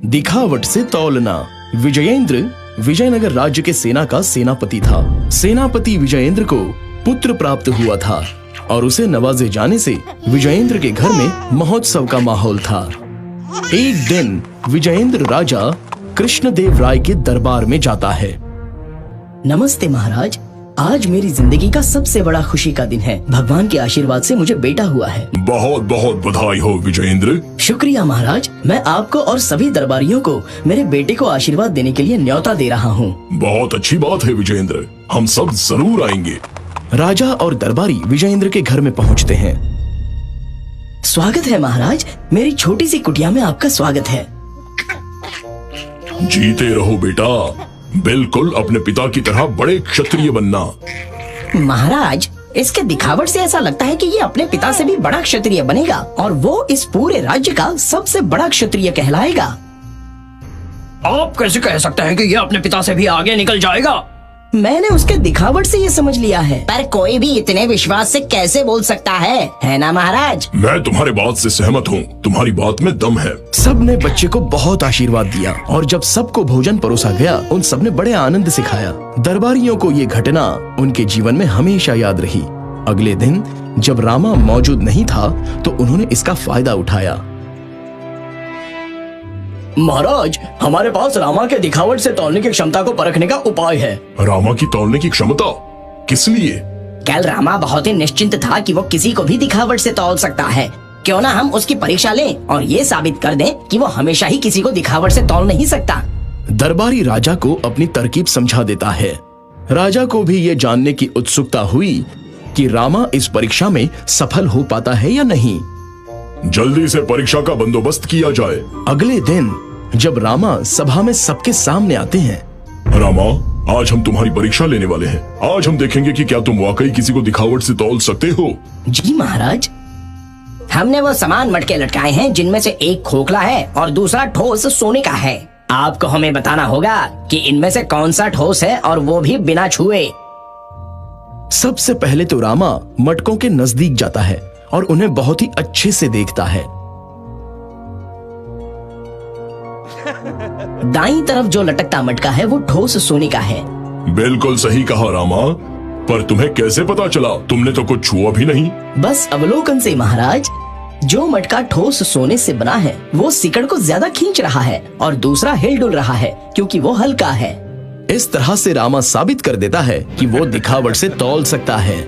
दिखावट से तौलना। विजयेंद्र विजयनगर राज्य के सेना का सेनापति था। सेनापति विजयेंद्र को पुत्र प्राप्त हुआ था और उसे नवाजे जाने से विजयेंद्र के घर में महोत्सव का माहौल था। एक दिन विजयेंद्र राजा कृष्णदेव राय के दरबार में जाता है। नमस्ते महाराज, आज मेरी जिंदगी का सबसे बड़ा खुशी का दिन है। भगवान के आशीर्वाद से मुझे बेटा हुआ है। बहुत बहुत बधाई हो विजयेंद्र। शुक्रिया महाराज, मैं आपको और सभी दरबारियों को मेरे बेटे को आशीर्वाद देने के लिए न्योता दे रहा हूँ। बहुत अच्छी बात है विजयेंद्र, हम सब जरूर आएंगे। राजा और दरबारी विजयेंद्र के घर में पहुँचते हैं। स्वागत है महाराज, मेरी छोटी सी कुटिया में आपका स्वागत है। जीते रहो बेटा, बिल्कुल अपने पिता की तरह बड़े क्षत्रिय बनना। महाराज, इसके दिखावट से ऐसा लगता है कि ये अपने पिता से भी बड़ा क्षत्रिय बनेगा और वो इस पूरे राज्य का सबसे बड़ा क्षत्रिय कहलाएगा। आप कैसे कह सकते हैं कि ये अपने पिता से भी आगे निकल जाएगा? मैंने उसके दिखावट से ये समझ लिया है। पर कोई भी इतने विश्वास से कैसे बोल सकता है ना महाराज? मैं तुम्हारी बात से सहमत हूँ, तुम्हारी बात में दम है। सबने बच्चे को बहुत आशीर्वाद दिया और जब सबको भोजन परोसा गया, उन सबने बड़े आनंद से खाया। दरबारियों को ये घटना उनके जीवन में हमेशा याद रही। अगले दिन जब रामा मौजूद नहीं था तो उन्होंने इसका फायदा उठाया। महाराज, हमारे पास रामा के दिखावट से तौलने की क्षमता को परखने का उपाय है। रामा की तौलने की क्षमता? किस लिए? कल रामा बहुत ही निश्चिंत था कि वो किसी को भी दिखावट से तौल सकता है। क्यों ना हम उसकी परीक्षा लें और ये साबित कर दें कि वो हमेशा ही किसी को दिखावट से तौल नहीं सकता। दरबारी राजा को अपनी तरकीब समझा देता है। राजा को भी ये जानने की उत्सुकता हुई कि रामा इस परीक्षा में सफल हो पाता है या नहीं। जल्दी से परीक्षा का बंदोबस्त किया जाए। अगले दिन जब रामा सभा में सबके सामने आते हैं। रामा, आज हम तुम्हारी परीक्षा लेने वाले हैं। आज हम देखेंगे कि क्या तुम वाकई किसी को दिखावट से तौल सकते हो। जी महाराज। हमने वो सामान मटके लटकाए हैं जिनमें से एक खोखला है और दूसरा ठोस सोने का है। आपको हमें बताना होगा कि इनमें से कौन सा ठोस है और वो भी बिना छुए। सबसे पहले तो रामा मटकों के नजदीक जाता है और उन्हें बहुत ही अच्छे से देखता है। दाईं तरफ जो लटकता मटका है वो ठोस सोने का है। बिल्कुल सही कहा रामा, पर तुम्हें कैसे पता चला? तुमने तो कुछ छुआ भी नहीं। बस अवलोकन से महाराज। जो मटका ठोस सोने से बना है वो सिकड़ को ज्यादा खींच रहा है और दूसरा हिल-डुल रहा है क्योंकि वो हल्का है। इस तरह से रामा साबित कर देता है कि वो दिखावट से तौल सकता है।